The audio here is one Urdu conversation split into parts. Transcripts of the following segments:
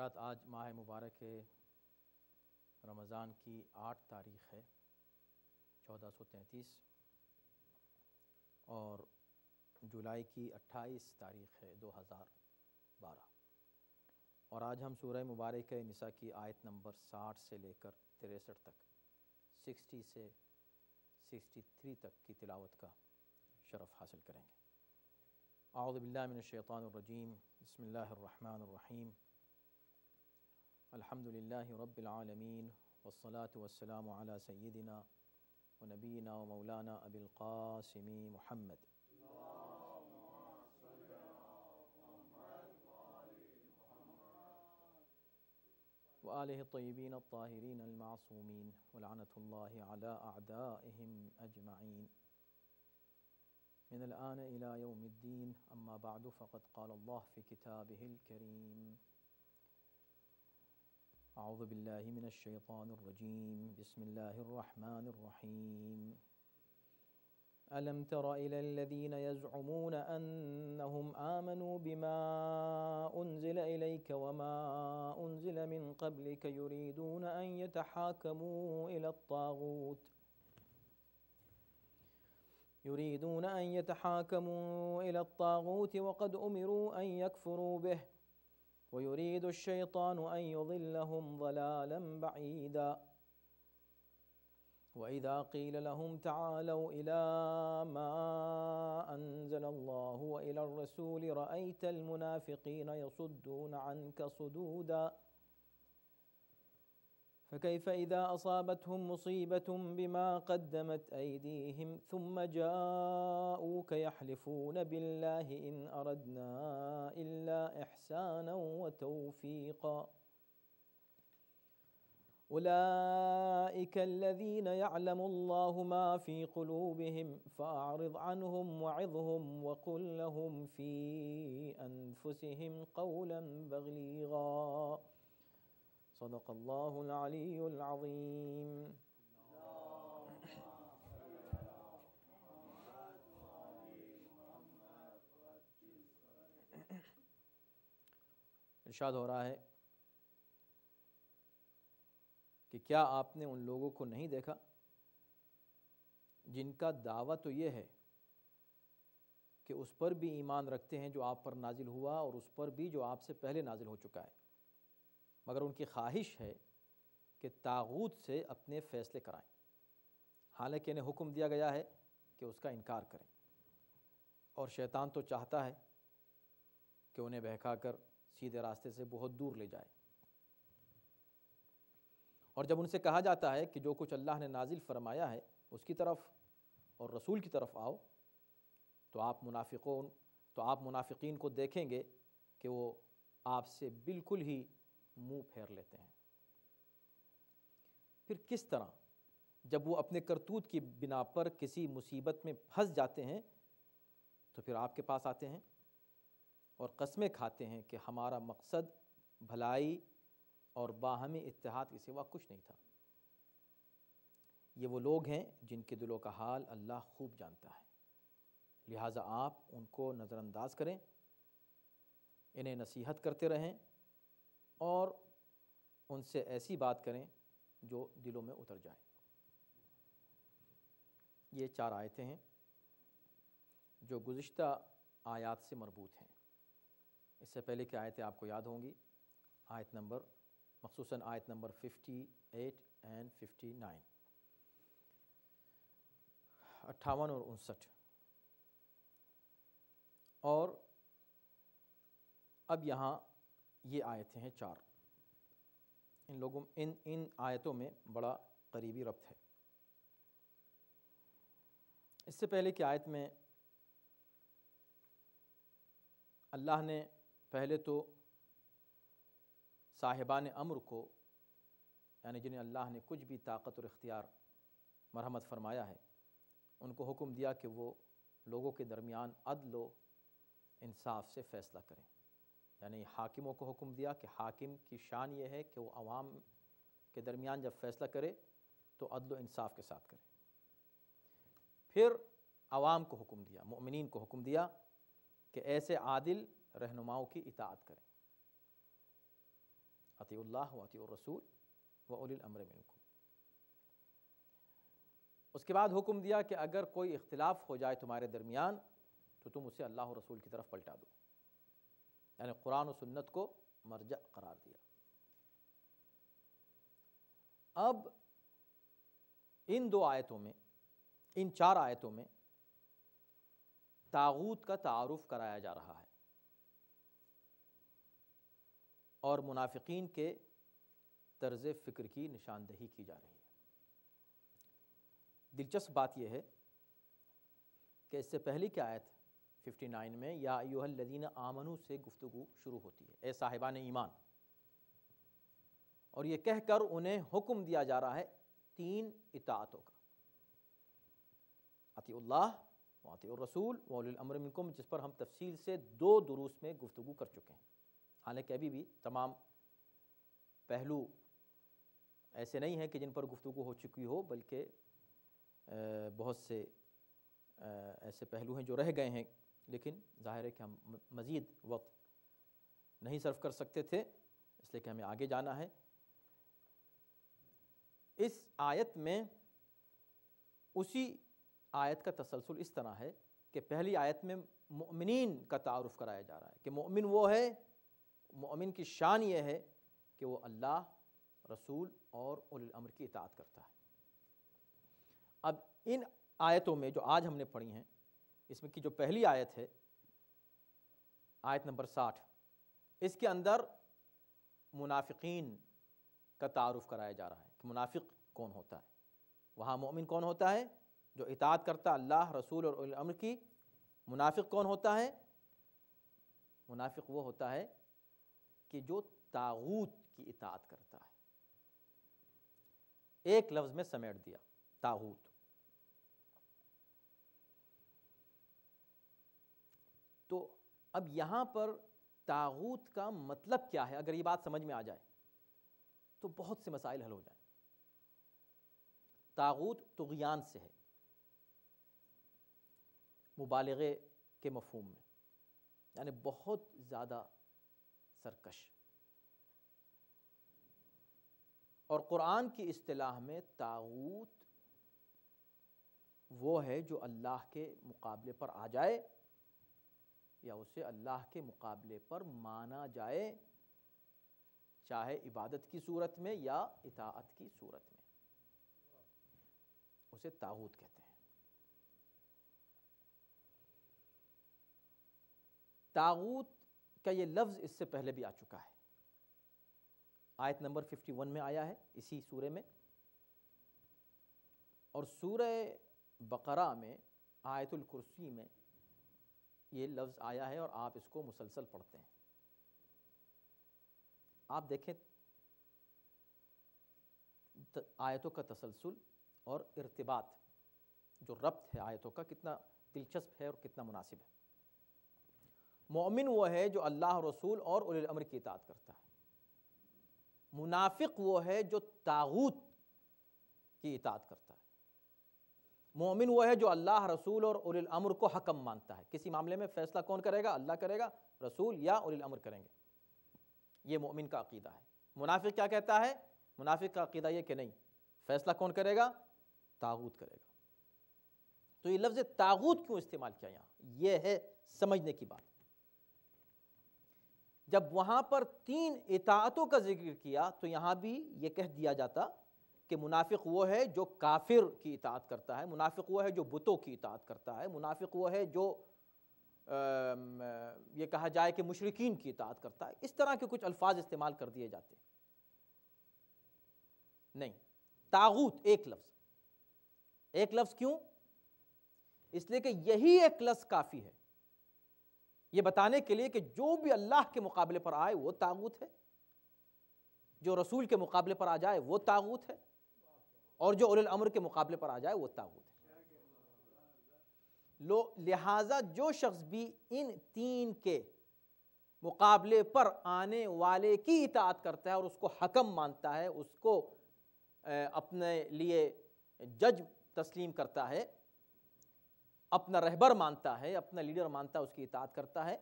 حضرات، آج ماہ مبارک رمضان کی 8 تاریخ ہے 1433 اور جولائی کی 28 تاریخ ہے 2012، اور آج ہم سورہ مبارک نساء کی آیت نمبر 60 سے لے کر 63 تک، 60 سے 63 تک کی تلاوت کا شرف حاصل کریں گے۔ اعوذ باللہ من الشیطان الرجیم، بسم اللہ الرحمن الرحیم، الحمد للہ رب العالمین، والصلاة والسلام علی سیدنا و نبینا و مولانا ابی القاسم محمد وآلہ الطیبین الطاہرین المعصومین ولعنۃ اللہ علی اعدائہم اجمعین من الآن إلى يوم الدين، أما بعد فقد قال الله في كتابه الكريم: أعوذ بالله من الشيطان الرجيم، بسم الله الرحمن الرحيم. ألم تر إلى الذين يزعمون أنهم آمنوا بما أنزل إليك وما أنزل من قبلك يريدون أن يتحاكموا إلى الطاغوت وقد أمروا أن يكفروا به ويريد الشيطان أن يضلهم ضلالا بعيدا. وإذا قيل لهم تعالوا إلى ما أنزل الله وإلى الرسول رأيت المنافقين يصدون عنك صدودا. فكيف إذا أصابتهم مصيبة بما قدمت أيديهم ثم جاءوك يحلفون بالله إن أردنا إلا إحسانا وتوفيقا. أولئك الذين يعلم الله ما في قلوبهم فأعرض عنهم وعظهم وقل لهم في أنفسهم قولا بليغا. صدق اللہ العلی العظیم. ارشاد ہو رہا ہے کہ کیا آپ نے ان لوگوں کو نہیں دیکھا جن کا دعویٰ تو یہ ہے کہ اس پر بھی ایمان رکھتے ہیں جو آپ پر نازل ہوا اور اس پر بھی جو آپ سے پہلے نازل ہو چکا ہے، مگر ان کی خواہش ہے کہ طاغوت سے اپنے فیصلے کرائیں، حالانکہ انہیں حکم دیا گیا ہے کہ اس کا انکار کریں، اور شیطان تو چاہتا ہے کہ انہیں بہکا کر سیدھے راستے سے بہت دور لے جائے۔ اور جب ان سے کہا جاتا ہے کہ جو کچھ اللہ نے نازل فرمایا ہے اس کی طرف اور رسول کی طرف آؤ، تو آپ منافقین کو دیکھیں گے کہ وہ آپ سے بالکل ہی منہ پھیر لیتے ہیں۔ پھر کس طرح جب وہ اپنے کرتوت کی بنا پر کسی مصیبت میں پھنس جاتے ہیں تو پھر آپ کے پاس آتے ہیں اور قسمیں کھاتے ہیں کہ ہمارا مقصد بھلائی اور باہمی اتحاد کے سوا کچھ نہیں تھا۔ یہ وہ لوگ ہیں جن کے دلوں کا حال اللہ خوب جانتا ہے، لہٰذا آپ ان کو نظر انداز کریں، انہیں نصیحت کرتے رہیں اور ان سے ایسی بات کریں جو دلوں میں اتر جائے۔ یہ 4 آیتیں ہیں جو گزشتہ آیات سے مربوط ہیں۔ اس سے پہلے کی آیتیں آپ کو یاد ہوں گی، مخصوصاً آیت نمبر 58 and 59، 58 اور 59۔ اور اب یہاں یہ آیتیں ہیں 4، ان آیتوں میں بڑا قریبی ربط ہے۔ اس سے پہلے کی آیت میں اللہ نے پہلے تو صاحبان امر کو، یعنی جنہیں اللہ نے کچھ بھی طاقت اور اختیار مرحمت فرمایا ہے، ان کو حکم دیا کہ وہ لوگوں کے درمیان عدل و انصاف سے فیصلہ کریں، یعنی حاکموں کو حکم دیا کہ حاکم کی شان یہ ہے کہ وہ عوام کے درمیان جب فیصلہ کرے تو عدل و انصاف کے ساتھ کرے۔ پھر عوام کو حکم دیا، مؤمنین کو حکم دیا کہ ایسے عادل رہنماؤں کی اطاعت کریں۔ اطیعوا اللہ و اطیعوا الرسول و اولی الامر منکم۔ اس کے بعد حکم دیا کہ اگر کوئی اختلاف ہو جائے تمہارے درمیان تو تم اسے اللہ و رسول کی طرف پلٹا دو، یعنی قرآن و سنت کو مرجع قرار دیا۔ اب ان دو آیتوں میں، ان 4 آیتوں میں طاغوت کا تعارف کرایا جا رہا ہے اور منافقین کے طرز فکر کی نشاندہی کی جا رہی ہے۔ دلچسپ بات یہ ہے کہ اس سے پہلے کی آیت 59 میں یا ایھا الذین آمنوا سے گفتگو شروع ہوتی ہے، اے صاحبان ایمان، اور یہ کہہ کر انہیں حکم دیا جا رہا ہے 3 اطاعتوں کا، اطیعوا اللہ واطیعوا الرسول واولی الامر منکم، جس پر ہم تفصیل سے 2 دروس میں گفتگو کر چکے ہیں۔ حالانکہ ابھی بھی تمام پہلو ایسے نہیں ہیں کہ جن پر گفتگو ہو چکی ہو، بلکہ بہت سے ایسے پہلو ہیں جو رہ گئے ہیں، لیکن ظاہر ہے کہ ہم مزید وقت نہیں صرف کر سکتے تھے، اس لیے کہ ہمیں آگے جانا ہے۔ اس آیت میں اسی آیت کا تسلسل اس طرح ہے کہ پہلی آیت میں مؤمنین کا تعارف کرایا جا رہا ہے کہ مؤمن وہ ہے، مؤمن کی شان یہ ہے کہ وہ اللہ، رسول اور اولی الامر کی اطاعت کرتا ہے۔ اب ان آیتوں میں جو آج ہم نے پڑھی ہیں، اس میں کی جو پہلی آیت ہے، آیت نمبر 60، اس کے اندر منافقین کا تعارف کرایا جا رہا ہے کہ منافق کون ہوتا ہے۔ وہاں مومن کون ہوتا ہے؟ جو اطاعت کرتا اللہ، رسول اور اولی الامر کی۔ منافق کون ہوتا ہے؟ منافق وہ ہوتا ہے کہ جو طاغوت کی اطاعت کرتا ہے۔ ایک لفظ میں سمیٹ دیا، طاغوت۔ تو اب یہاں پر طاغوت کا مطلب کیا ہے؟ اگر یہ بات سمجھ میں آ جائے تو بہت سے مسائل حل ہو جائیں۔ طاغوت طغیان سے ہے، مبالغے کے مفہوم میں، یعنی بہت زیادہ سرکش، اور قرآن کی اصطلاح میں طاغوت وہ ہے جو اللہ کے مقابلے پر آ جائے یا اسے اللہ کے مقابلے پر مانا جائے، چاہے عبادت کی صورت میں یا اطاعت کی صورت میں، اسے طاغوت کہتے ہیں۔ طاغوت کا یہ لفظ اس سے پہلے بھی آ چکا ہے، آیت نمبر 51 میں آیا ہے اسی سورے میں، اور سورہ بقرہ میں آیت الکرسی میں یہ لفظ آیا ہے، اور آپ اس کو مسلسل پڑھتے ہیں۔ آپ دیکھیں آیتوں کا تسلسل اور ارتباط، جو ربط ہے آیتوں کا، کتنا دلچسپ ہے اور کتنا مناسب ہے۔ مومن وہ ہے جو اللہ، رسول اور اولی الامر کی اطاعت کرتا ہے۔ منافق وہ ہے جو طاغوت کی اطاعت کرتا ہے۔ مومن وہ ہے جو اللہ، رسول اور اولی الامر کو حکم مانتا ہے۔ کسی معاملے میں فیصلہ کون کرے گا؟ اللہ کرے گا، رسول یا اولی الامر کریں گے۔ یہ مومن کا عقیدہ ہے۔ منافق کیا کہتا ہے؟ منافق کا عقیدہ یہ کہ نہیں، فیصلہ کون کرے گا؟ طاغوت کرے گا۔ تو یہ لفظ طاغوت کیوں استعمال کیا یہاں؟ یہ ہے سمجھنے کی بات۔ جب وہاں پر 3 اطاعتوں کا ذکر کیا تو یہاں بھی یہ کہہ دیا جاتا کہ منافق وہ ہے جو کافر کی اطاعت کرتا ہے، منافق وہ ہے جو بتوں کی اطاعت کرتا ہے، منافق وہ ہے جو یہ کہا جائے کہ مشرکین کی اطاعت کرتا ہے۔ اس طرح کے کچھ الفاظ استعمال کر دیے جاتے ہیں۔ نہیں، طاغوت ایک لفظ، ایک لفظ کیوں؟ اس لیے کہ یہی ایک لفظ کافی ہے یہ بتانے کے لیے کہ جو بھی اللہ کے مقابلے پر آئے وہ طاغوت ہے، جو رسول کے مقابلے پر آ جائے وہ طاغوت ہے، اور جو اولی الامر کے مقابلے پر آ جائے وہ طاغوت ہے۔ لہٰذا جو شخص بھی ان 3 کے مقابلے پر آنے والے کی اطاعت کرتا ہے اور اس کو حکم مانتا ہے، اس کو اپنے لیے جج تسلیم کرتا ہے، اپنا رہبر مانتا ہے، اپنا لیڈر مانتا ہے، اس کی اطاعت کرتا ہے،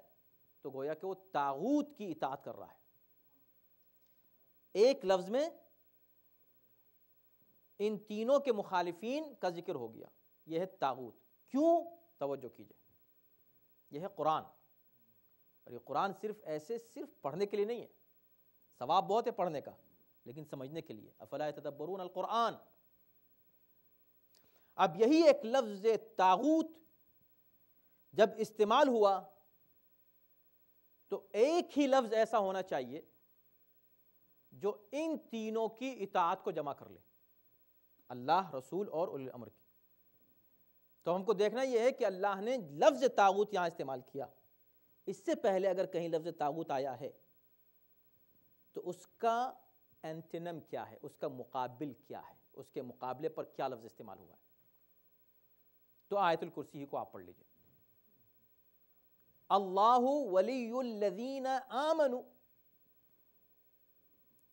تو گویا کہ وہ طاغوت کی اطاعت کر رہا ہے۔ ایک لفظ میں ان تینوں کے مخالفین کا ذکر ہو گیا. یہ ہے طاغوت. کیوں؟ توجہ کیجئے، یہ ہے قرآن. اور یہ قرآن صرف پڑھنے کے لیے نہیں ہے، ثواب بہت ہے پڑھنے کا، لیکن سمجھنے کے لیے. افلا یتدبرون القرآن. اب یہی ایک لفظ طاغوت جب استعمال ہوا تو ایک ہی لفظ ایسا ہونا چاہیے جو ان تینوں کی اطاعت کو جمع کر لے، اللہ، رسول اور اولی الامر کی. تو ہم کو دیکھنا یہ ہے کہ اللہ نے لفظ طاغوت یہاں استعمال کیا. اس سے پہلے اگر کہیں لفظ طاغوت آیا ہے تو اس کا اینٹینم کیا ہے، اس کا مقابل کیا ہے، اس کے مقابلے پر کیا لفظ استعمال ہوا ہے. تو آیت الکرسی ہی کو آپ پڑھ لیجئے. اللہ ولی الذین آمنوا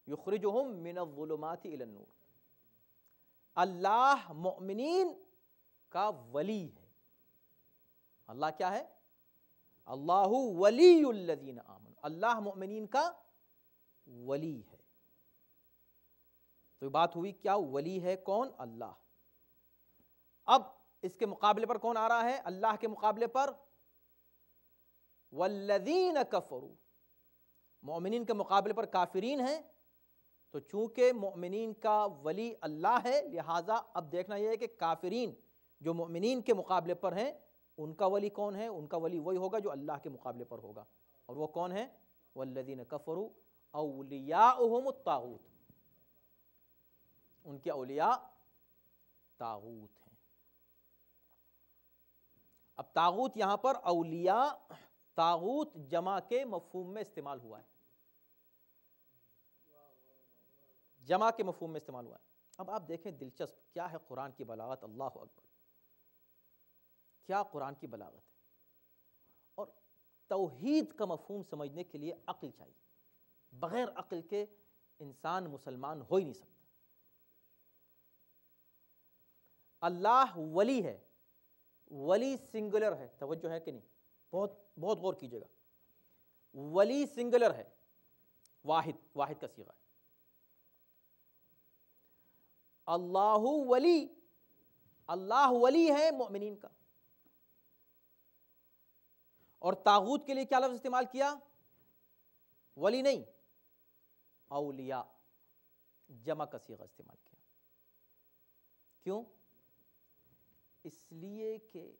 یخرجہم من الظلمات الی النور. اللہ مؤمنین کا ولی ہے. اللہ کیا ہے؟ اللہ ولی الذین آمنوا. اللہ مؤمنین کا ولی ہے. تو یہ بات ہوئی کیا؟ ولی ہے کون؟ اللہ. اب اس کے مقابلے پر کون آ رہا ہے؟ اللہ کے مقابلے پر والذین کفروا. مومنین کے مقابلے پر کافرین ہیں. تو چونکہ مومنین کا ولی اللہ ہے، لہٰذا اب دیکھنا یہ ہے کہ کافرین جو مومنین کے مقابلے پر ہیں ان کا ولی کون ہے؟ ان کا ولی وہی ہوگا جو اللہ کے مقابلے پر ہوگا. اور وہ کون ہے؟ والذین کفروا اولیاؤہم الطاغوت. ان کے اولیاء طاغوت ہیں. اب طاغوت یہاں پر اولیاء طاغوت جمع کے مفہوم میں استعمال ہوا ہے، جمع کے مفہوم میں استعمال ہوا ہے. اب آپ دیکھیں دلچسپ کیا ہے قرآن کی بلاغت. اللہ اکبر، کیا قرآن کی بلاغت ہے. اور توحید کا مفہوم سمجھنے کے لیے عقل چاہیے. بغیر عقل کے انسان مسلمان ہو ہی نہیں سکتا. اللہ ولی ہے. ولی سنگولر ہے، توجہ ہے کہ نہیں؟ بہت بہت غور کیجئے گا. ولی سنگولر ہے، واحد کا صیغہ ہے. اللہ ولی، اللہ ولی ہے مومنین کا. اور طاغوت کے لیے کیا لفظ استعمال کیا؟ ولی نہیں، اولیاء، جمع کا صیغہ استعمال کیا. کیوں؟ اس لیے کہ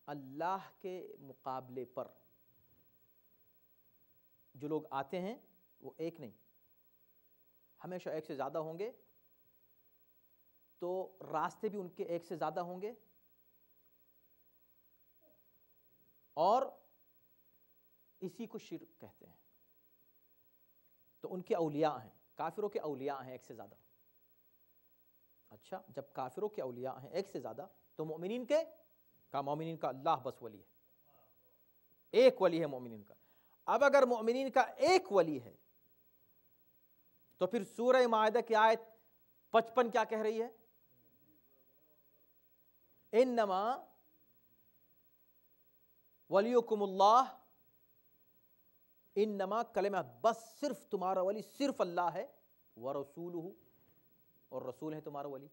اللہ کے مقابلے پر جو لوگ آتے ہیں وہ ایک نہیں، ہمیشہ ایک سے زیادہ ہوں گے. تو راستے بھی ان کے ایک سے زیادہ ہوں گے، اور اسی کو شرک کہتے ہیں. تو ان کے اولیاء ہیں، کافروں کے اولیاء ہیں ایک سے زیادہ. اچھا، جب کافروں کے اولیاء ہیں ایک سے زیادہ تو مومنین کا اللہ بس ولی ہے، ایک ولی ہے مومنین کا. اب اگر مومنین کا ایک ولی ہے تو پھر سورہ مائدہ کی آیت 55 کیا کہہ رہی ہے؟ انما ولیکم اللہ. انما کلمہ بس، صرف تمہارا ولی صرف اللہ ہے. ورسولہ، اور رسول ہے تمہارا ولی.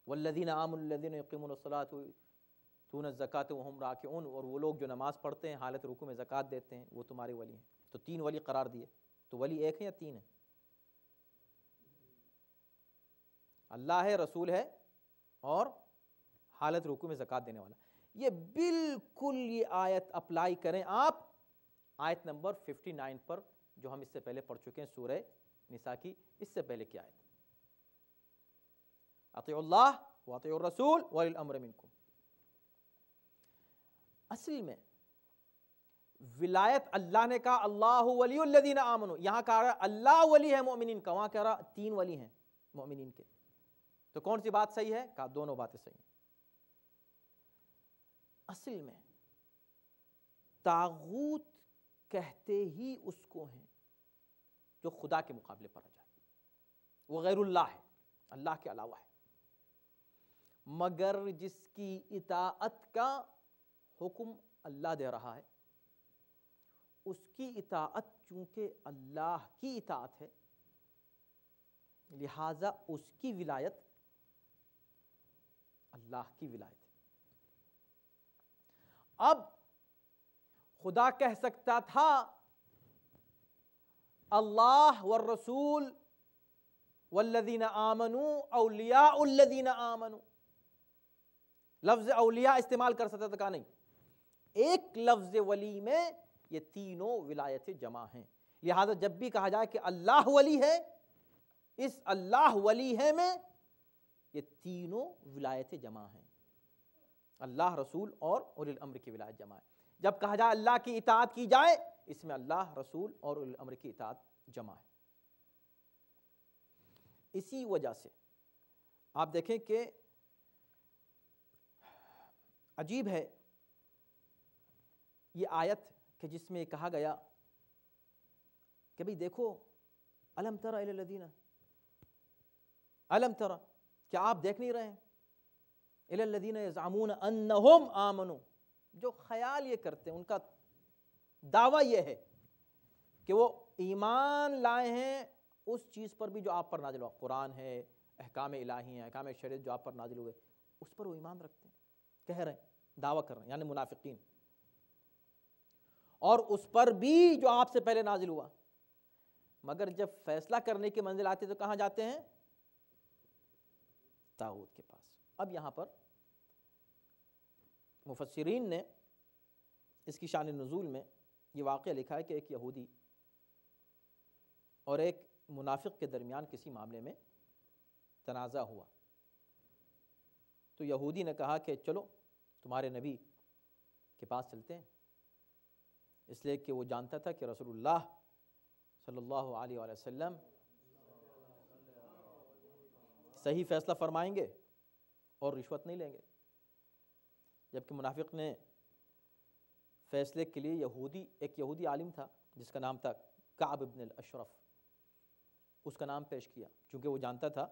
والذین آمنوا الذین یقیمون الصلاۃ ویؤتون الزکاۃ وہم راکعون. اور وہ لوگ جو نماز پڑھتے ہیں حالت رکوع میں زکوٰۃ دیتے ہیں وہ تمہارے ولی ہیں. تو تین ولی قرار دیے. تو ولی ایک ہے یا تین ہے؟ اللہ ہے، رسول ہے، اور حالت رکوع میں زکوٰۃ دینے والا. یہ بالکل یہ آیت اپلائی کریں آپ آیت نمبر 59 پر جو ہم اس سے پہلے پڑھ چکے ہیں سورہ نساء کی. اس سے پہلے کی آیت، اطیعوا اللہ واطیعوا الرسول واولی الامر منکم. اصل میں ولایت اللہ نے کہا اللہ ولی الذین آمنوا، یہاں کہا رہا اللہ ولی ہے مومنین کا، وہاں کہہ رہا تین ولی ہیں مومنین کے. تو کون سی بات صحیح ہے؟ کہا دونوں باتیں صحیح ہیں. اصل میں طاغوت کہتے ہی اس کو ہیں جو خدا کے مقابلے پر آ جائے. وہ غیر اللہ ہے، اللہ کے علاوہ ہے، مگر جس کی اطاعت کا حکم اللہ دے رہا ہے اس کی اطاعت چونکہ اللہ کی اطاعت ہے، لہٰذا اس کی ولایت اللہ کی ولایت ہے۔ اب خدا کہہ سکتا تھا اللہ والرسول والذین آمنوا اولیاء الذین آمنوا، لفظ اولیاء استعمال کر سکتا تھا، کہا نہیں، ایک لفظ ولی میں یہ تینوں ولایتیں جمع ہیں، لہذا جب بھی کہا جائے کہ اللہ ولی ہے، اس اللہ ولی ہے میں یہ تینوں ولایتیں جمع ہیں، اللہ، رسول اور اولی الامر کی ولایت جمع ہے۔ جب کہا جائے اللہ کی اطاعت کی جائے، اس میں اللہ، رسول اور اولی الامر کی اطاعت جمع ہے۔ اسی وجہ سے آپ دیکھیں کہ عجیب ہے یہ آیت کہ جس میں کہا گیا کہ بھئی دیکھو، الم تر الی الذین، الم تر، کیا آپ دیکھ نہیں رہے ہیں، الی الذین یزعمون انہم آمنوا، جو خیال یہ کرتے ہیں، ان کا دعویٰ یہ ہے کہ وہ ایمان لائے ہیں اس چیز پر بھی جو آپ پر نازل ہوا، قرآن ہے، احکام الہی ہیں، احکام شریعت جو آپ پر نازل ہوئے، اس پر وہ ایمان رکھتے ہیں، کہہ رہے ہیں، دعویٰ کر رہے ہیں، یعنی منافقین، اور اس پر بھی جو آپ سے پہلے نازل ہوا، مگر جب فیصلہ کرنے کی منزل آتی تو کہاں جاتے ہیں؟ طاغوت کے پاس۔ اب یہاں پر مفسرین نے اس کی شان نزول میں یہ واقعہ لکھا ہے کہ ایک یہودی اور ایک منافق کے درمیان کسی معاملے میں تنازع ہوا، تو یہودی نے کہا کہ چلو تمہارے نبی کے پاس چلتے ہیں، اس لیے کہ وہ جانتا تھا کہ رسول اللہ صلی اللہ علیہ وآلہ وسلم صحیح فیصلہ فرمائیں گے اور رشوت نہیں لیں گے، جبکہ منافق نے فیصلے کے لیے ایک یہودی عالم تھا جس کا نام تھا کعب بن الاشرف، اس کا نام پیش کیا، چونکہ وہ جانتا تھا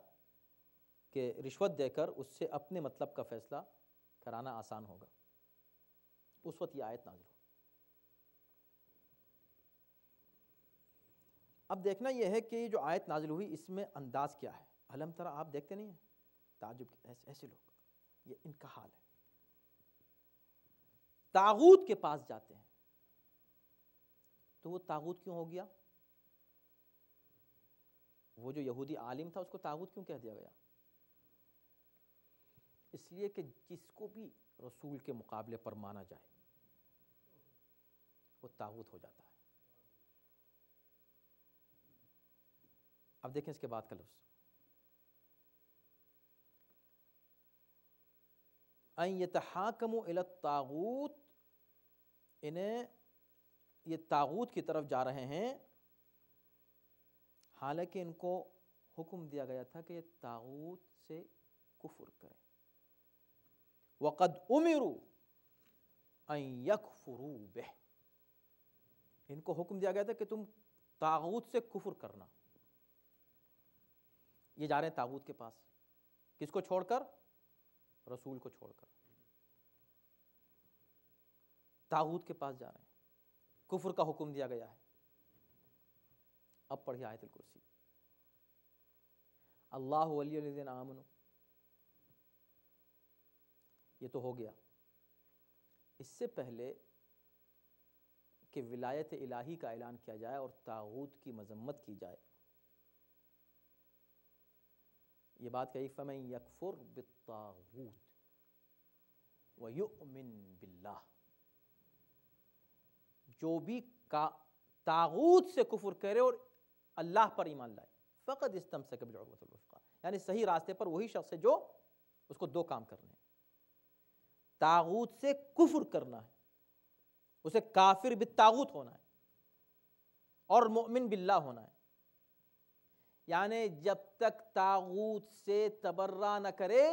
کہ رشوت دے کر اس سے اپنے مطلب کا فیصلہ کرانا آسان ہوگا۔ اس وقت یہ آیت نازل ہو۔ اب دیکھنا یہ ہے کہ یہ جو آیت نازل ہوئی اس میں انداز کیا ہے، الم ترى، آپ دیکھتے نہیں ہیں، تعجب، ایسے لوگ، یہ ان کا حال ہے، طاغوت کے پاس جاتے ہیں، تو وہ طاغوت کیوں ہو گیا؟ وہ جو یہودی عالم تھا اس کو طاغوت کیوں کہہ دیا گیا؟ اس لیے کہ جس کو بھی رسول کے مقابلے پر مانا جائے وہ طاغوت ہو جاتا ہے۔ اب دیکھیں اس کے بعد کا لفظ، ان یتحاکموا الی الطاغوت، انہیں یہ طاغوت کی طرف جا رہے ہیں، حالانکہ ان کو حکم دیا گیا تھا کہ یہ طاغوت سے کفر کریں، وقد امروا ان یکفروا بہ، ان کو حکم دیا گیا تھا کہ تم طاغوت سے کفر کرنا۔ یہ جا رہے ہیں طاغوت کے پاس، کس کو چھوڑ کر؟ رسول کو چھوڑ کر طاغوت کے پاس جا رہے ہیں، کفر کا حکم دیا گیا ہے۔ اب پڑھیے آیت الکرسی، اللہ ولی الذین آمنوا، یہ تو ہو گیا۔ اس سے پہلے کہ ولایت الہی کا اعلان کیا جائے اور طاغوت کی مذمت کی جائے، یہ بات کہی فَمَن يَكْفُرْ بِالطَّاغُوتِ وَيُؤْمِن بِاللَّهِ، جو بھی طاغوت سے کفر کرے اور اللہ پر ایمان لائے، فقد استمسک بالعروۃ الوثقی، یعنی صحیح راستے پر وہی شخص ہے جو، اس کو دو کام کرنے ہیں، طاغوت سے کفر کرنا ہے، اسے کافر بالطاغوت ہونا ہے، اور مؤمن باللہ ہونا ہے، یعنی جب تک طاغوت سے تبرہ نہ کرے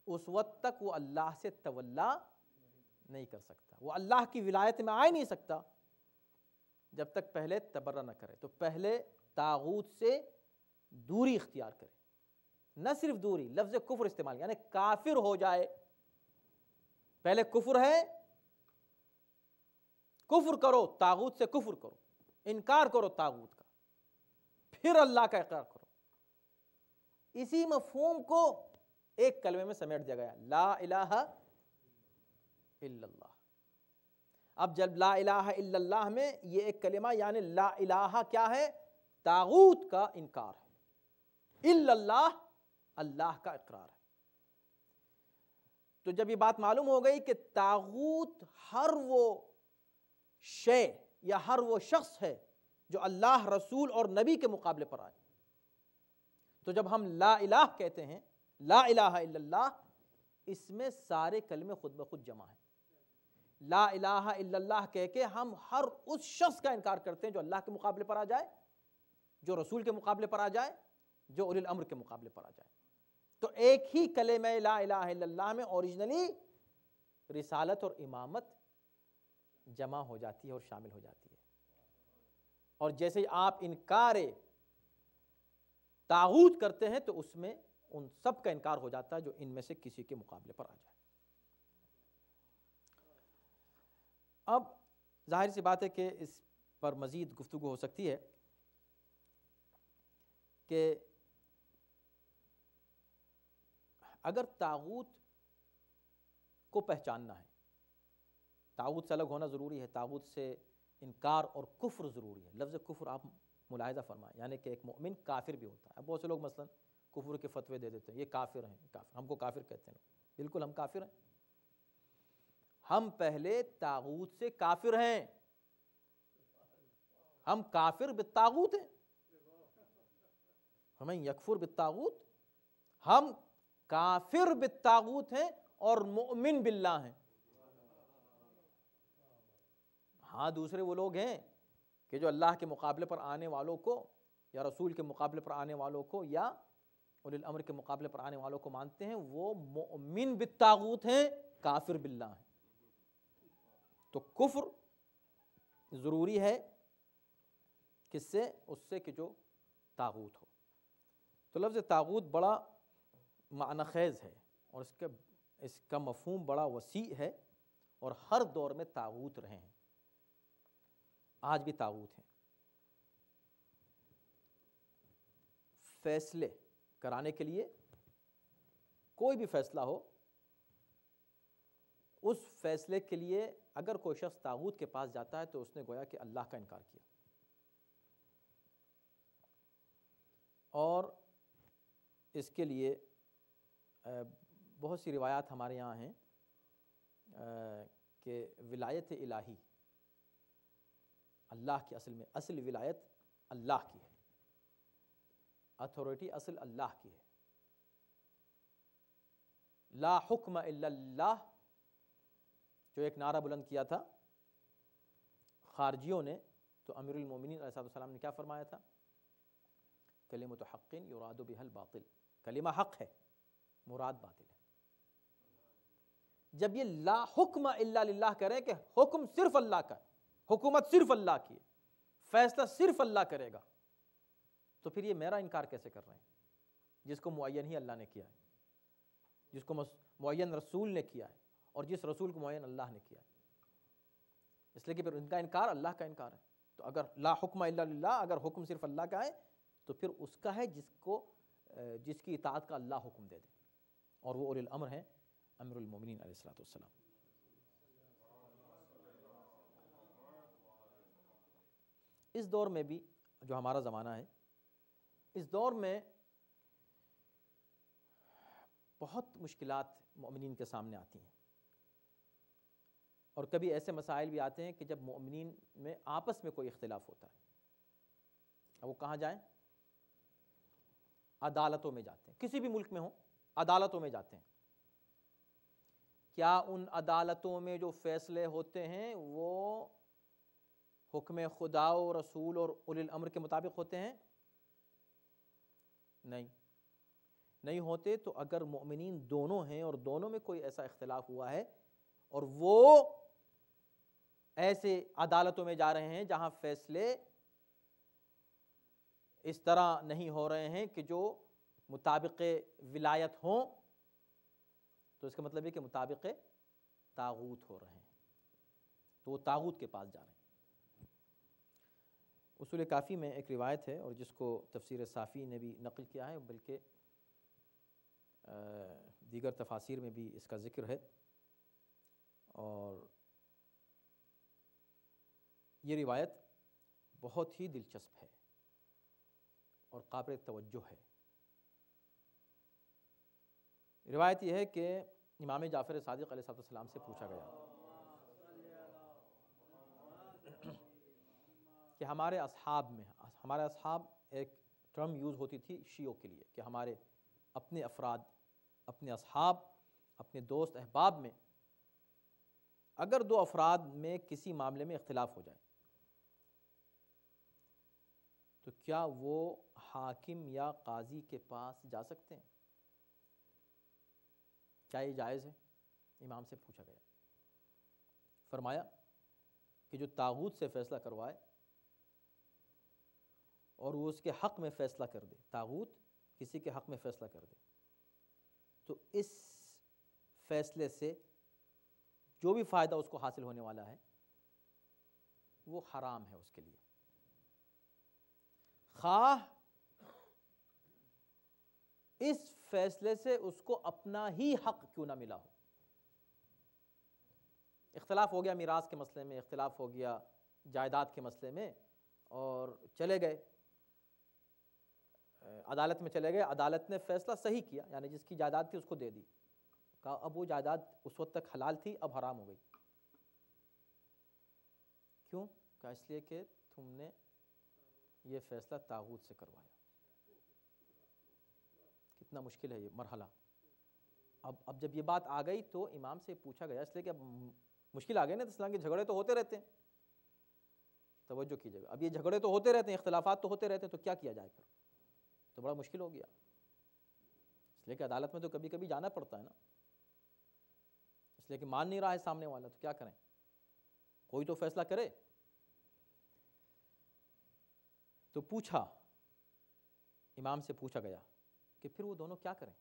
اس وقت تک وہ اللہ سے تولا نہیں کر سکتا، وہ اللہ کی ولایت میں آ نہیں سکتا جب تک پہلے تبرہ نہ کرے۔ تو پہلے طاغوت سے دوری اختیار کرے، نہ صرف دوری، لفظ کفر استعمال، یعنی کافر ہو جائے، پہلے کفر ہے کفر کرو، طاغوت سے کفر کرو، انکار کرو طاغوت کا، پھر اللہ کا اقرار کرو۔ اسی مفہوم کو ایک کلمے میں سمیٹ دیا گیا، لا الہ الا اللہ۔ اب جب لا الہ الا اللہ میں یہ ایک کلمہ یعنی لا الہ کیا ہے؟ طاغوت کا انکار ہے، الا اللہ اللہ کا اقرار ہے۔ تو جب یہ بات معلوم ہو گئی کہ طاغوت ہر وہ شے یا ہر وہ شخص ہے جو اللہ، رسول اور نبی کے مقابلے پر آئے، تو جب ہم لا الہ کہتے ہیں، لا الہ الا اللہ، اس میں سارے کلمے خود بخود جمع ہیں۔ لا الہ الا اللہ کہہ کے ہم ہر اس شخص کا انکار کرتے ہیں جو اللہ کے مقابلے پر آ جائے، جو رسول کے مقابلے پر آ جائے، جو اولی الامر کے مقابلے پر آ جائے۔ تو ایک ہی کلمہ لا الہ الا اللہ میں اوریجنلی رسالت اور امامت جمع ہو جاتی ہے اور شامل ہو جاتی ہے۔ اور جیسے آپ انکار طاغوت کرتے ہیں تو اس میں ان سب کا انکار ہو جاتا ہے جو ان میں سے کسی کے مقابلے پر آ جائے۔ اب ظاہر سی بات ہے کہ اس پر مزید گفتگو ہو سکتی ہے کہ اگر طاغوت کو پہچاننا ہے، طاغوت سے الگ ہونا ضروری ہے، طاغوت سے انکار اور کفر ضروری ہے۔ لفظ کفر آپ ملاحظہ فرمائیں، یعنی کہ ایک مومن کافر بھی ہوتا ہے۔ اب بہت سے لوگ مثلا کفر کے فتوے دے دیتے ہیں، یہ کافر ہیں، کافر، ہم کو کافر کہتے ہیں۔ بالکل ہم کافر ہیں، ہم پہلے طاغوت سے کافر ہیں، ہم کافر بالطاغوت ہیں۔ ہمیں یکفر بالطاغوت، ہم کافر بالطاغوت ہیں اور مؤمن باللہ ہیں۔ ہاں دوسرے وہ لوگ ہیں کہ جو اللہ کے مقابلے پر آنے والوں کو یا رسول کے مقابلے پر آنے والوں کو یا اولی الامر کے مقابلے پر آنے والوں کو مانتے ہیں، وہ مؤمن بالطاغوت ہیں، کافر باللہ ہیں۔ تو کفر ضروری ہے کس سے؟ اس سے کہ جو طاغوت ہو۔ تو لفظ طاغوت بڑا معنی خیز ہے اور اس کا مفہوم بڑا وسیع ہے، اور ہر دور میں طاغوت رہے ہیں، آج بھی طاغوت ہیں۔ فیصلے کرانے کے لیے کوئی بھی فیصلہ ہو، اس فیصلے کے لیے اگر کوئی شخص طاغوت کے پاس جاتا ہے تو اس نے گویا کہ اللہ کا انکار کیا۔ اور اس کے لیے بہت سی روایات ہمارے یہاں ہیں کہ ولایت الہی اللہ کی اصل ولایت اللہ کی ہے، اتھارٹی اصل اللہ کی ہے۔ لا حکم الا اللہ جو ایک نعرہ بلند کیا تھا خارجیوں نے، تو امیر المومنین علیہ السلام نے کیا فرمایا تھا؟ کلمۃ حق یراد بها الباطل، کلمہ حق ہے، مراد باطل ہے۔ جب یہ لا حکم الا للہ کریں کہ حکم صرف اللہ کا، حکومت صرف اللہ کی ہے، فیصلہ صرف اللہ کرے گا، تو پھر یہ میرا انکار کیسے کر رہے ہیں جس کو معین ہی اللہ نے کیا ہے، جس کو معین رسول نے کیا ہے، اور جس رسول کو معین اللہ نے کیا ہے؟ اس لیے کہ پھر ان کا انکار اللہ کا انکار ہے۔ تو اگر لا حکم الا للہ، اگر حکم صرف اللہ کا ہے تو پھر اس کا ہے جس کی اطاعت کا اللہ حکم دے دے، اور وہ اولی الامر ہیں امیر المومنین علیہ السلام۔ اس دور میں بھی جو ہمارا زمانہ ہے، اس دور میں بہت مشکلات مومنین کے سامنے آتی ہیں، اور کبھی ایسے مسائل بھی آتے ہیں کہ جب مومنین میں آپس میں کوئی اختلاف ہوتا ہے، اب وہ کہاں جائیں؟ عدالتوں میں جاتے ہیں، کسی بھی ملک میں ہوں عدالتوں میں جاتے ہیں۔ کیا ان عدالتوں میں جو فیصلے ہوتے ہیں وہ حکم خدا و رسول اور اولی الامر کے مطابق ہوتے ہیں؟ نہیں ہوتے۔ تو اگر مومنین دونوں ہیں اور دونوں میں کوئی ایسا اختلاف ہوا ہے اور وہ ایسے عدالتوں میں جا رہے ہیں جہاں فیصلے اس طرح نہیں ہو رہے ہیں کہ جو مطابق ولایت ہوں، تو اس کا مطلب ہے کہ مطابق طاغوت ہو رہے ہیں۔ تو وہ طاغوت کے پاس جا رہے ہیں۔ اصول کافی میں ایک روایت ہے، اور جس کو تفسیر صافی نے بھی نقل کیا ہے، بلکہ دیگر تفاسیر میں بھی اس کا ذکر ہے، اور یہ روایت بہت ہی دلچسپ ہے اور قابل توجہ ہے۔ روایت یہ ہے کہ امام جعفر صادق علیہ السلام سے پوچھا گیا کہ ہمارے اصحاب ایک ٹرم یوز ہوتی تھی شیعوں کے لیے، کہ ہمارے اپنے افراد، اپنے اصحاب، اپنے دوست احباب میں اگر دو افراد میں کسی معاملے میں اختلاف ہو جائے تو کیا وہ حاکم یا قاضی کے پاس جا سکتے ہیں؟ کیا یہ جائز ہے؟ امام سے پوچھا گیا۔ فرمایا کہ جو طاغوت سے فیصلہ کروائے اور وہ اس کے حق میں فیصلہ کر دے، طاغوت کسی کے حق میں فیصلہ کر دے، تو اس فیصلے سے جو بھی فائدہ اس کو حاصل ہونے والا ہے وہ حرام ہے اس کے لیے، خواہ اس فیصلے سے اس کو اپنا ہی حق کیوں نہ ملا ہو۔ اختلاف ہو گیا میراث کے مسئلے میں، اختلاف ہو گیا جائیداد کے مسئلے میں، اور چلے گئے عدالت میں، چلے گئے، عدالت نے فیصلہ صحیح کیا، یعنی جس کی جائیداد تھی اس کو دے دی، کہا اب وہ جائیداد اس وقت تک حلال تھی، اب حرام ہو گئی۔ کیوں؟ کہا اس لیے کہ تم نے یہ فیصلہ طاغوت سے کروایا۔ کتنا مشکل ہے یہ مرحلہ۔ اب جب یہ بات آ گئی تو امام سے پوچھا گیا، اس لیے کہ اب مشکل آ گئی نا، اسلام کے جھگڑے تو ہوتے رہتے ہیں، توجہ کیجیے گا، اب یہ جھگڑے تو ہوتے رہتے ہیں، اختلافات تو ہوتے رہتے ہیں، تو کیا کیا جائے پھر؟ تو بڑا مشکل ہو گیا، اس لیے کہ عدالت میں تو کبھی کبھی جانا پڑتا ہے نا، اس لیے کہ مان نہیں رہا ہے سامنے والا، تو کیا کریں، کوئی تو فیصلہ کرے۔ تو پوچھا، امام سے پوچھا گیا کہ پھر وہ دونوں کیا کریں؟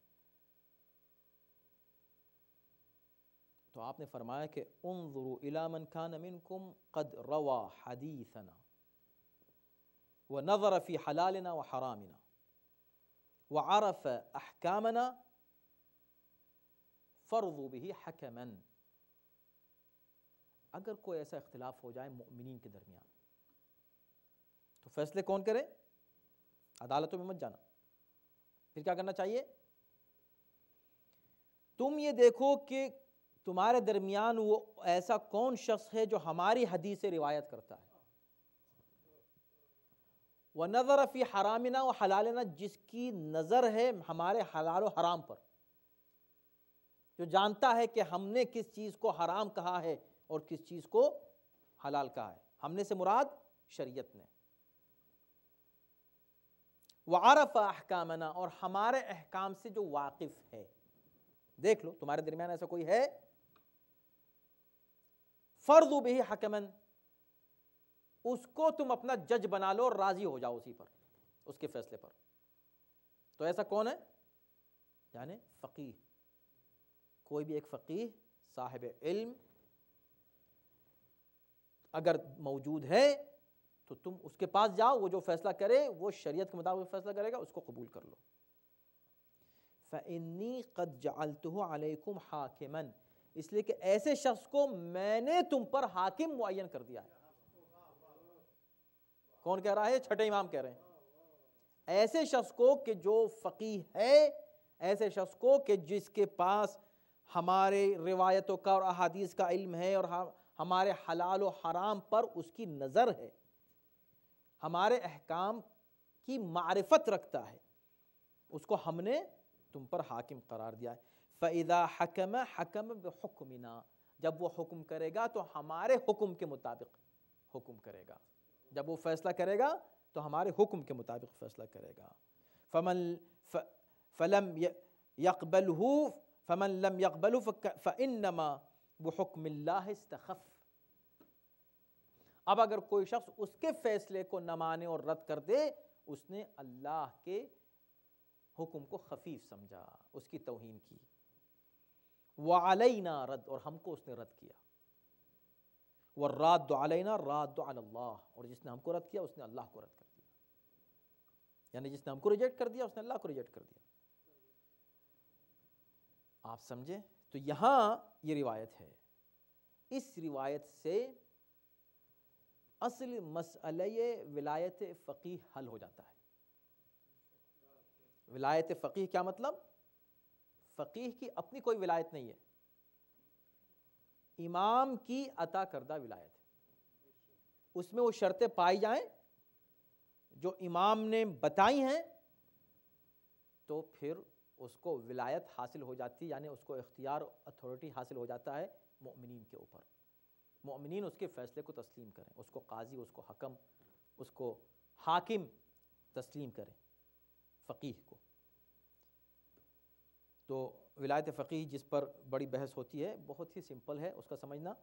تو آپ نے فرمایا کہ انظروا الی من کان منکم قد روا حدیثنا ونظر فی حلالنا وحرامنا وعرف احکامنا فرضوا به حکما۔ اگر کوئی ایسا اختلاف ہو جائے مؤمنین کے درمیان تو فیصلے کون کرے؟ عدالتوں میں مت جانا، پھر کیا کرنا چاہیے؟ تم یہ دیکھو کہ تمہارے درمیان وہ ایسا کون شخص ہے جو ہماری حدیث سے روایت کرتا ہے، وَنَظَرَ فِي حَرَامِنَا وَحَلَالِنَا، جس کی نظر ہے ہمارے حلال و حرام پر، جو جانتا ہے کہ ہم نے کس چیز کو حرام کہا ہے اور کس چیز کو حلال کہا ہے، ہم نے سے مراد شریعت نے، وَعَرَفَ أَحْكَامَنَا، اور ہمارے احکام سے جو واقف ہے۔ دیکھ لو تمہارے درمیان ایسا کوئی ہے، فرضوا به حکمن، اس کو تم اپنا جج بنا لو اور راضی ہو جاؤ اسی پر، اس کے فیصلے پر۔ تو ایسا کون ہے؟ یعنی فقیہ، کوئی بھی ایک فقیہ صاحب علم اگر موجود ہے تو تم اس کے پاس جاؤ، وہ جو فیصلہ کرے وہ شریعت کے مطابق فیصلہ کرے گا، اس کو قبول کر لو۔ فَإِنِّي قَدْ جَعَلْتُهُ عَلَيْكُمْ حَاكِمًا، اس لیے کہ ایسے شخص کو میں نے تم پر حاکم معین کر دیا ہے۔ کون کہہ رہا ہے؟ چھٹے امام کہہ رہے ہیں، ایسے شخص کو کہ جو فقیہ ہے، ایسے شخص کو کہ جس کے پاس ہمارے روایتوں کا اور احادیث کا علم ہے اور ہمارے حلال و حرام پر اس کی نظر ہے، ہمارے احکام کی معرفت رکھتا ہے، اس کو ہم نے تم پر حاکم قرار دیا ہے۔ فَإِذَا حَكَمَ حَكَمَ بِحُكْمِنَا، جب وہ حکم کرے گا تو ہمارے حکم کے مطابق حکم کرے گا، جب وہ فیصلہ کرے گا تو ہمارے حکم کے مطابق فیصلہ کرے گا۔ فَلَمْ يَقْبَلْهُ فَإِنَّمَا بِحُكْمِ اللَّهِ اسْتَخَفَّ، اب اگر کوئی شخص اس کے فیصلے کو نہ مانے اور رد کر دے، اس نے اللہ کے حکم کو خفیف سمجھا، اس کی توہین کی۔ وَعَلَيْنَا رد، اور ہم کو اس نے رد کیا۔ والراد علینا راد علی اللہ، اور جس نے ہم کو رد کیا اس نے اللہ کو رد کر دیا، یعنی جس نے ہم کو ریجیکٹ کر دیا اس نے اللہ کو ریجیکٹ کر دیا۔ آپ سمجھے؟ تو یہاں یہ روایت ہے، اس روایت سے اصل مسئلہ ولایت فقیہ حل ہو جاتا ہے۔ ولایت فقیہ کیا مطلب؟ فقیہ کی اپنی کوئی ولایت نہیں ہے، امام کی عطا کردہ ولایت ہے، اس میں وہ شرطیں پائی جائیں جو امام نے بتائی ہیں تو پھر اس کو ولایت حاصل ہو جاتی، یعنی اس کو اختیار اتھارٹی حاصل ہو جاتا ہے مؤمنین کے اوپر۔ مؤمنین اس کے فیصلے کو تسلیم کریں، اس کو قاضی، اس کو حکم، اس کو حاکم تسلیم کریں، فقیہ کو۔ تو ولایت فقیہ جس پر بڑی بحث ہوتی ہے، بہت ہی سمپل ہے اس کا سمجھنا،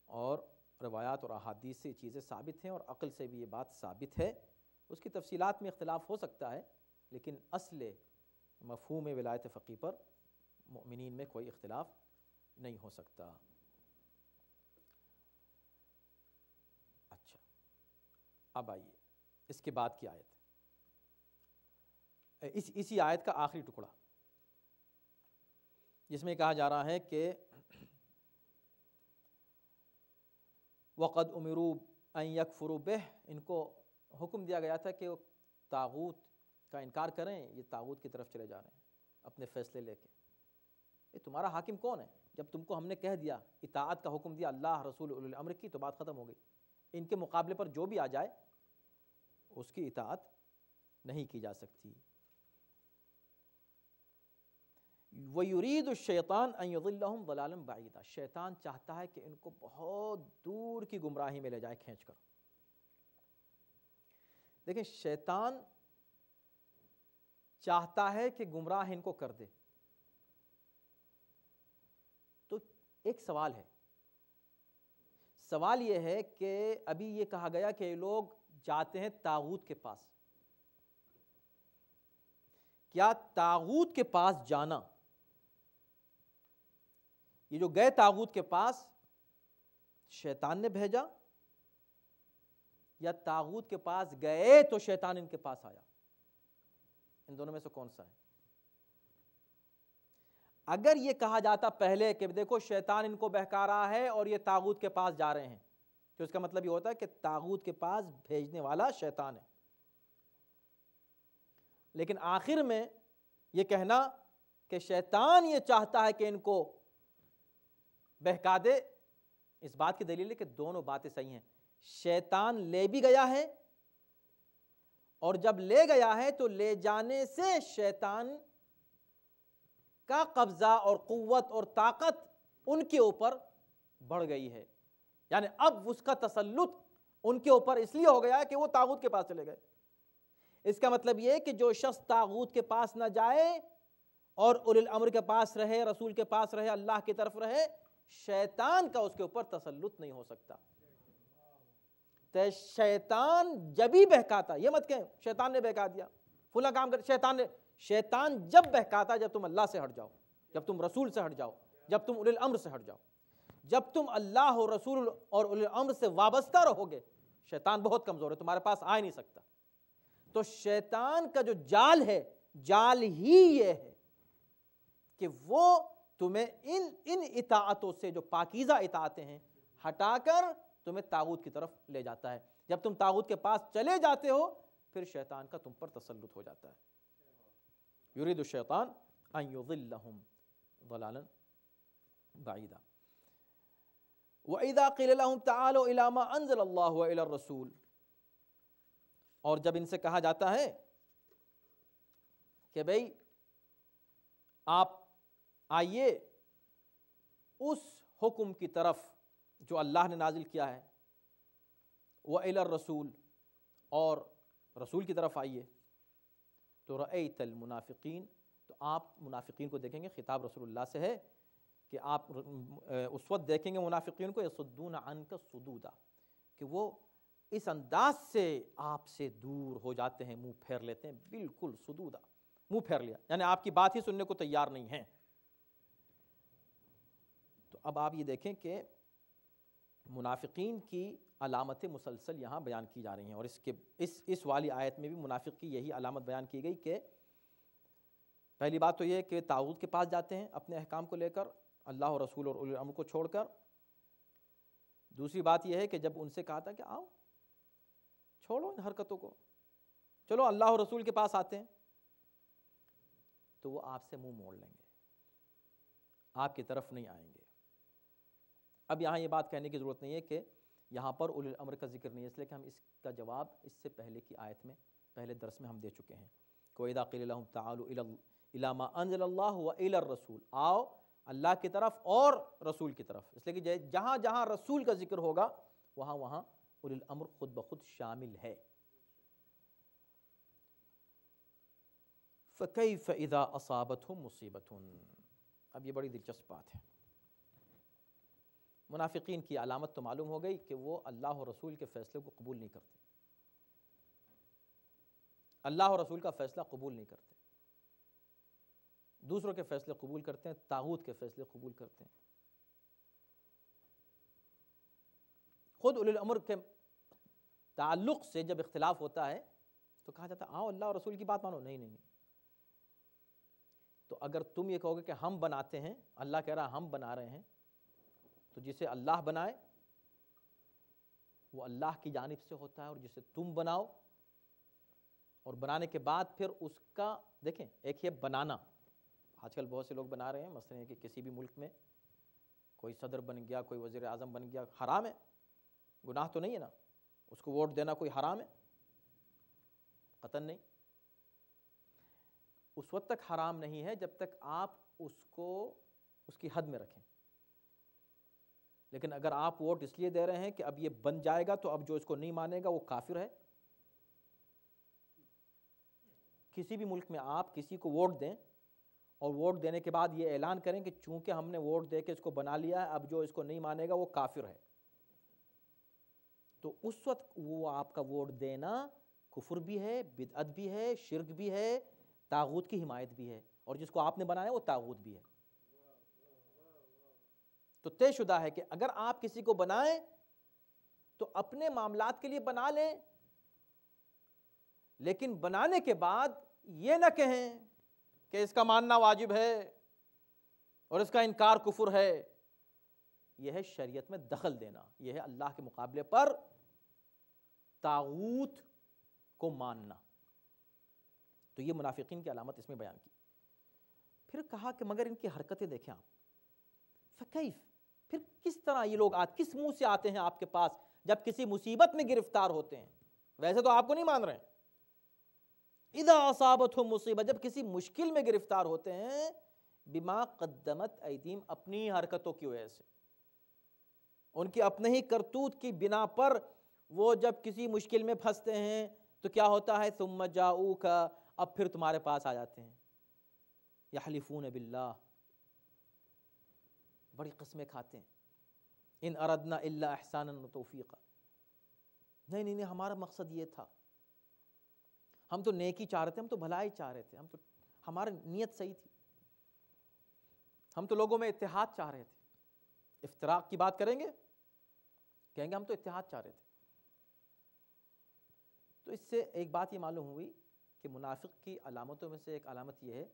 اور روایات اور احادیث سے یہ چیزیں ثابت ہیں، اور عقل سے بھی یہ بات ثابت ہے۔ اس کی تفصیلات میں اختلاف ہو سکتا ہے، لیکن اصل مفہوم ولایت فقیہ پر مؤمنین میں کوئی اختلاف نہیں ہو سکتا۔ اچھا، اب آئیے اس کے بعد کی آیت، اسی آیت کا آخری ٹکڑا، جس میں کہا جا رہا ہے کہ وَقَدْ أُمِرُوا أَن يَكْفُرُوا بِهِ، ان کو حکم دیا گیا تھا کہ وہ طاغوت کا انکار کریں، یہ طاغوت کی طرف چلے جا رہے ہیں اپنے فیصلے لے کے۔ یہ تمہارا حاکم کون ہے؟ جب تم کو ہم نے کہہ دیا، اطاعت کا حکم دیا اللہ رسول اولی الامر کی، تو بات ختم ہو گئی۔ ان کے مقابلے پر جو بھی آ جائے اس کی اطاعت نہیں کی جا سکتی۔ وَيُرِيدُ الشَّيْطَانُ أَن يُضِلَّهُمْ ضَلَالًا بَعِيدًا، شیطان چاہتا ہے کہ ان کو بہت دور کی گمراہی میں لے جائے کھینچ کر۔ دیکھیں، شیطان چاہتا ہے کہ گمراہ ان کو کر دے۔ تو ایک سوال ہے، سوال یہ ہے کہ ابھی یہ کہا گیا کہ یہ لوگ جاتے ہیں طاغوت کے پاس، کیا طاغوت کے پاس جانا، یہ جو گئے طاغوت کے پاس، شیطان نے بھیجا، یا طاغوت کے پاس گئے تو شیطان ان کے پاس آیا؟ ان دونوں میں سے کون سا ہے؟ اگر یہ کہا جاتا پہلے کہ دیکھو شیطان ان کو بہکا رہا ہے اور یہ طاغوت کے پاس جا رہے ہیں، تو اس کا مطلب یہ ہوتا ہے کہ طاغوت کے پاس بھیجنے والا شیطان ہے۔ لیکن آخر میں یہ کہنا کہ شیطان یہ چاہتا ہے کہ ان کو بہکا دے، اس بات کی دلیل ہے کہ دونوں باتیں صحیح ہیں۔ شیطان لے بھی گیا ہے، اور جب لے گیا ہے تو لے جانے سے شیطان کا قبضہ اور قوت اور طاقت ان کے اوپر بڑھ گئی ہے، یعنی اب اس کا تسلط ان کے اوپر اس لیے ہو گیا ہے کہ وہ طاغوت کے پاس چلے گئے۔ اس کا مطلب یہ کہ جو شخص طاغوت کے پاس نہ جائے اور اولی الامر کے پاس رہے، رسول کے پاس رہے، اللہ کی طرف رہے، شیطان کا اس کے اوپر تسلط نہیں ہو سکتا۔ تو شیطان جب ہی بہکاتا، یہ مت کہیں شیطان نے بہکا دیا فلاں کام کر، شیطان جب بہکاتا جب تم اللہ سے ہٹ جاؤ، جب تم رسول سے ہٹ جاؤ، جب تم اولی الامر سے ہٹ جاؤ، جب تم اللہ اور رسول اور اولی الامر سے وابستہ رہو گے، شیطان بہت کمزور ہے، تمہارے پاس آ نہیں سکتا۔ تو شیطان کا جو جال ہے، جال ہی یہ ہے کہ وہ تمہیں ان اطاعتوں سے جو پاکیزہ اطاعتیں ہیں ہٹا کر تمہیں طاغوت کی طرف لے جاتا ہے۔ جب تم طاغوت کے پاس چلے جاتے ہو پھر شیطان کا تم پر تسلط ہو جاتا ہے۔ یرید الشیطان ان یضلہم ضلالا بعیدا وَإِذَا قِيلَ لَهُمْ تَعَالَوْا إِلَىٰ مَا أَنزَلَ اللَّهُ وَإِلَى الرَّسُولِ، اور جب ان سے کہا جاتا ہے کہ بھئی آپ آئیے اس حکم کی طرف جو اللہ نے نازل کیا ہے، وَإِلَى الرَّسُولِ، اور رسول کی طرف آئیے، تو رَأَيْتَ الْمُنَافِقِينَ، تو آپ منافقین کو دیکھیں گے، خطاب رسول اللہ سے ہے کہ آپ اس وقت دیکھیں گے منافقین کو، يَصُدُّونَ عَنْكَ صُدُودًا، کہ وہ اس انداز سے آپ سے دور ہو جاتے ہیں، منہ پھیر لیتے ہیں، بالکل صدودا، منہ پھیر لیا، یعنی آپ کی بات ہی سننے کو تیار نہیں ہیں۔ تو اب آپ یہ دیکھیں کہ منافقین کی علامتیں مسلسل یہاں بیان کی جا رہی ہیں، اور اس والی آیت میں بھی منافق کی یہی علامت بیان کی گئی کہ پہلی بات تو یہ کہ طاغوت کے پاس جاتے ہیں اپنے احکام کو لے کر، اللہ اور رسول اور اولی الامر کو چھوڑ کر۔ دوسری بات یہ ہے کہ جب ان سے کہا تھا کہ آؤ چھوڑو ان حرکتوں کو، چلو اللہ اور رسول کے پاس آتے ہیں، تو وہ آپ سے منہ موڑ لیں گے، آپ کی طرف نہیں آئیں گے۔ اب یہاں یہ بات کہنے کی ضرورت نہیں ہے کہ یہاں پر اولی الامر کا ذکر نہیں ہے، اس لیے کہ ہم اس کا جواب اس سے پہلے کی آیت میں، پہلے درس میں ہم دے چکے ہیں۔ وَإِذَا قِيلَ لَهُمْ تَعَالُوا إِلَىٰ مَا أَنزَلَ اللَّهُ وَإِلَى الرَّسُولِ، آؤ اللہ کی طرف اور رسول کی طرف، اس لیے کہ جہاں جہاں رسول کا ذکر ہوگا وہاں وہاں اولی الامر خود بخود شامل ہے۔ فَكَيْفَ إِذَا أَصَابَتْهُمْ مُصِيبَةٌ، اب یہ بڑی دلچسپ بات ہے۔ منافقین کی علامت تو معلوم ہو گئی کہ وہ اللہ اور رسول کے فیصلے کو قبول نہیں کرتے، اللہ اور رسول کا فیصلہ قبول نہیں کرتے، دوسروں کے فیصلے قبول کرتے ہیں، طاغوت کے فیصلے قبول کرتے ہیں۔ خود اولی الامر کے تعلق سے جب اختلاف ہوتا ہے تو کہا جاتا ہے آؤ اللہ اور رسول کی بات مانو، نہیں نہیں نہیں۔ تو اگر تم یہ کہو گے کہ ہم بناتے ہیں، اللہ کہہ رہا ہم بنا رہے ہیں، تو جسے اللہ بنائے وہ اللہ کی جانب سے ہوتا ہے، اور جسے تم بناؤ اور بنانے کے بعد پھر اس کا دیکھیں، ایک یہ بنانا، آج کل بہت سے لوگ بنا رہے ہیں، مثلا ہے کہ کسی بھی ملک میں کوئی صدر بن گیا، کوئی وزیر اعظم بن گیا، حرام ہے، گناہ تو نہیں ہے نا، اس کو ووٹ دینا کوئی حرام ہے؟ قطعاً نہیں۔ اس وقت تک حرام نہیں ہے جب تک آپ اس کو اس کی حد میں رکھیں، لیکن اگر آپ ووٹ اس لیے دے رہے ہیں کہ اب یہ بن جائے گا تو اب جو اس کو نہیں مانے گا وہ کافر ہے، کسی بھی ملک میں آپ کسی کو ووٹ دیں اور ووٹ دینے کے بعد یہ اعلان کریں کہ چونکہ ہم نے ووٹ دے کے اس کو بنا لیا ہے، اب جو اس کو نہیں مانے گا وہ کافر ہے، تو اس وقت وہ آپ کا ووٹ دینا کفر بھی ہے، بدعت بھی ہے، شرک بھی ہے، طاغوت کی حمایت بھی ہے، اور جس کو آپ نے بنایا وہ طاغوت بھی ہے۔ تو طے شدہ ہے کہ اگر آپ کسی کو بنائیں تو اپنے معاملات کے لیے بنا لیں، لیکن بنانے کے بعد یہ نہ کہیں کہ اس کا ماننا واجب ہے اور اس کا انکار کفر ہے۔ یہ ہے شریعت میں دخل دینا، یہ ہے اللہ کے مقابلے پر طاغوت کو ماننا۔ تو یہ منافقین کی علامت اس میں بیان کی۔ پھر کہا کہ مگر ان کی حرکتیں دیکھیں آپ، فکیف، پھر کس طرح یہ لوگ کس منہ سے آتے ہیں آپ کے پاس جب کسی مصیبت میں گرفتار ہوتے ہیں؟ ویسے تو آپ کو نہیں مان رہے ہیں۔ اذا اصابتہم مصیبہ، جب کسی مشکل میں گرفتار ہوتے ہیں، بما قدمت ایدیہم، اپنی حرکتوں کی وجہ سے، ان کی اپنے ہی کرتوت کی بنا پر وہ جب کسی مشکل میں پھنستے ہیں تو کیا ہوتا ہے؟ ثم جاؤک، اب پھر تمہارے پاس آ جاتے ہیں، یحلفون باللہ، بڑی قسمیں کھاتے ہیں، ان اردنا الا احسانا وتوفیقا، نہیں نہیں نہیں ہمارا مقصد یہ تھا، ہم تو نیکی چاہ رہے تھے، ہم تو بھلائی چاہ رہے تھے، ہماری نیت صحیح تھی، ہم تو لوگوں میں اتحاد چاہ رہے تھے۔ افتراق کی بات کریں گے، کہیں گے ہم تو اتحاد چاہ رہے تھے۔ تو اس سے ایک بات یہ معلوم ہوئی کہ منافق کی علامتوں میں سے ایک علامت یہ ہے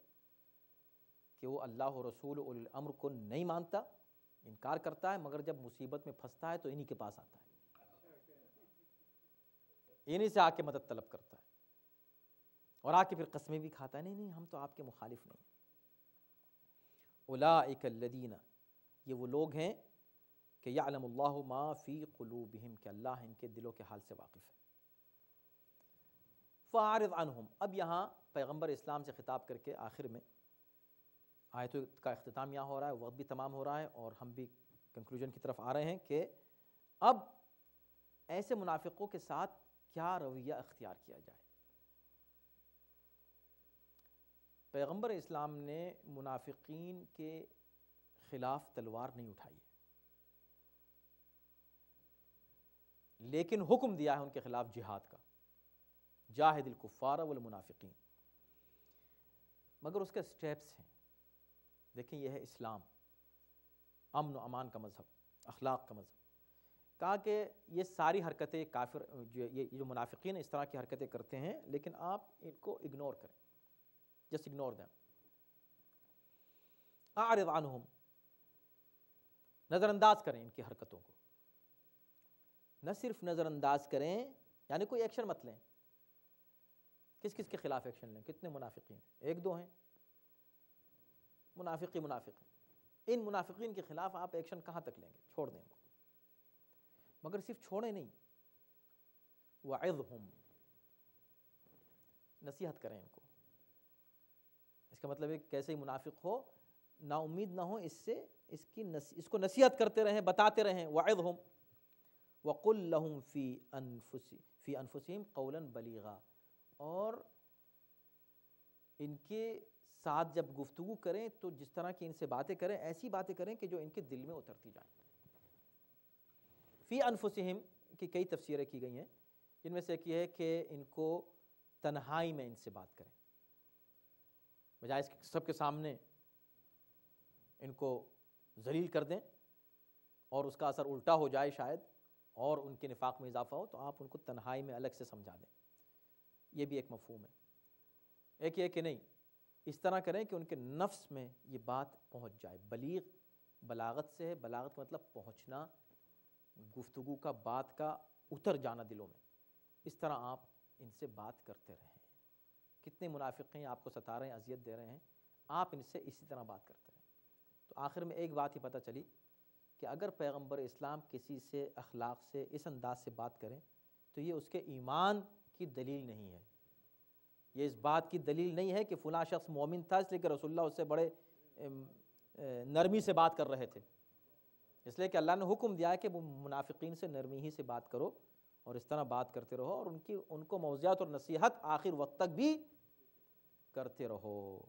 کہ وہ اللہ و رسول اولی الامر کو نہیں مانتا، انکار کرتا ہے، مگر جب مصیبت میں پھنستا ہے تو انہی کے پاس آتا ہے، انہی سے آ کے مدد طلب کرتا ہے، اور آ کے پھر قسمیں بھی کھاتا ہے، نہیں نہیں ہم تو آپ کے مخالف نہیں ہیں۔ اولئک الذین، یہ وہ لوگ ہیں کہ یعلم اللہ ما فی قلوبہم، کہ اللہ ان کے دلوں کے حال سے واقف ہے۔ فاعرض عنہم، اب یہاں پیغمبر اسلام سے خطاب کر کے آخر میں آیتوں کا اختتام یہاں ہو رہا ہے، وقت بھی تمام ہو رہا ہے اور ہم بھی کنکلوژن کی طرف آ رہے ہیں کہ اب ایسے منافقوں کے ساتھ کیا رویہ اختیار کیا جائے۔ پیغمبر اسلام نے منافقین کے خلاف تلوار نہیں اٹھائی ہے، لیکن حکم دیا ہے ان کے خلاف جہاد کا، جاہد الکفار والمنافقین، مگر اس کے سٹیپس ہیں۔ دیکھیں یہ ہے اسلام، امن و امان کا مذہب، اخلاق کا مذہب، کہا کہ یہ ساری حرکتیں کافر یہ جو منافقین اس طرح کی حرکتیں کرتے ہیں، لیکن آپ ان کو اگنور کریں، جسٹ اگنور دیم، اعرض عنہم، نظر انداز کریں ان کی حرکتوں کو. نہ صرف نظر انداز کریں، یعنی کوئی ایکشن مت لیں. کس کس کے خلاف ایکشن لیں؟ کتنے منافقین ہیں؟ ایک دو ہیں؟ منافق ہیں. ان منافقین کے خلاف آپ ایکشن کہاں تک لیں گے؟ چھوڑ دیں ان کو. مگر صرف چھوڑیں نہیں، وعظہم، نصیحت کریں ان کو. اس کا مطلب ہے کہ کیسے ہی منافق ہو، نا امید نہ ہو اس سے، اس کو نصیحت کرتے رہیں، بتاتے رہیں. وعظہم وقل لہم فی انفسہم قولا بلیغا، اور ان کے ساتھ جب گفتگو کریں تو جس طرح کی ان سے باتیں کریں، ایسی باتیں کریں کہ جو ان کے دل میں اترتی جائیں. فی انفسہم کی کئی تفسیریں کی گئی ہیں، جن میں سے ایک یہ ہے کہ ان کو تنہائی میں ان سے بات کریں، بجائے اس کے سب کے سامنے ان کو ذلیل کر دیں اور اس کا اثر الٹا ہو جائے شاید اور ان کے نفاق میں اضافہ ہو، تو آپ ان کو تنہائی میں الگ سے سمجھا دیں. یہ بھی ایک مفہوم ہے. ایک یہ کہ نہیں، اس طرح کریں کہ ان کے نفس میں یہ بات پہنچ جائے. بلیغ بلاغت سے ہے، بلاغت کا مطلب پہنچنا، گفتگو کا، بات کا اتر جانا دلوں میں. اس طرح آپ ان سے بات کرتے رہیں. کتنے منافق ہیں آپ کو ستا رہے ہیں، اذیت دے رہے ہیں، آپ ان سے اسی طرح بات کرتے رہیں. تو آخر میں ایک بات ہی پتہ چلی کہ اگر پیغمبر اسلام کسی سے اخلاق سے اس انداز سے بات کریں تو یہ اس کے ایمان کی دلیل نہیں ہے. یہ اس بات کی دلیل نہیں ہے کہ فلاں شخص مومن تھا اس لیے کہ رسول اللہ اس سے بڑے نرمی سے بات کر رہے تھے. اس لیے کہ اللہ نے حکم دیا ہے کہ وہ منافقین سے نرمی ہی سے بات کرو اور اس طرح بات کرتے رہو، اور ان کو موعظات اور نصیحت آخر وقت تک بھی کرتے رہو.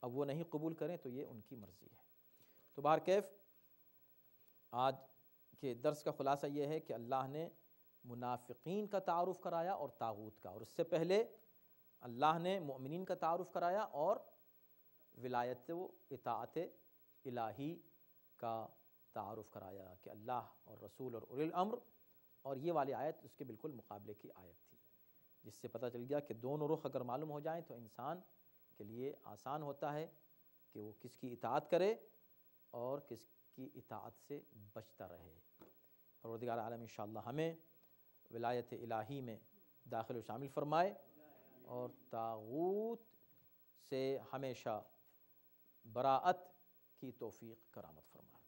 اب وہ نہیں قبول کریں تو یہ ان کی مرضی ہے. تو بہرکیف آج کے درس کا خلاصہ یہ ہے کہ اللہ نے منافقین کا تعارف کرایا اور طاغوت کا، اور اس سے پہلے اللہ نے مؤمنین کا تعارف کرایا اور ولایت و اطاعت الہی کا تعارف کرایا کہ اللہ اور رسول اور اولی الامر. اور یہ والی آیت اس کے بالکل مقابلے کی آیت تھی، جس سے پتہ چل گیا کہ دونوں رخ اگر معلوم ہو جائیں تو انسان کے لیے آسان ہوتا ہے کہ وہ کس کی اطاعت کرے اور کس کی اطاعت سے بچتا رہے. پروردگار عالم انشاءاللہ ہمیں ولایت الہی میں داخل و شامل فرمائے اور طاغوت سے ہمیشہ براءت کی توفیق کرامت فرمائے.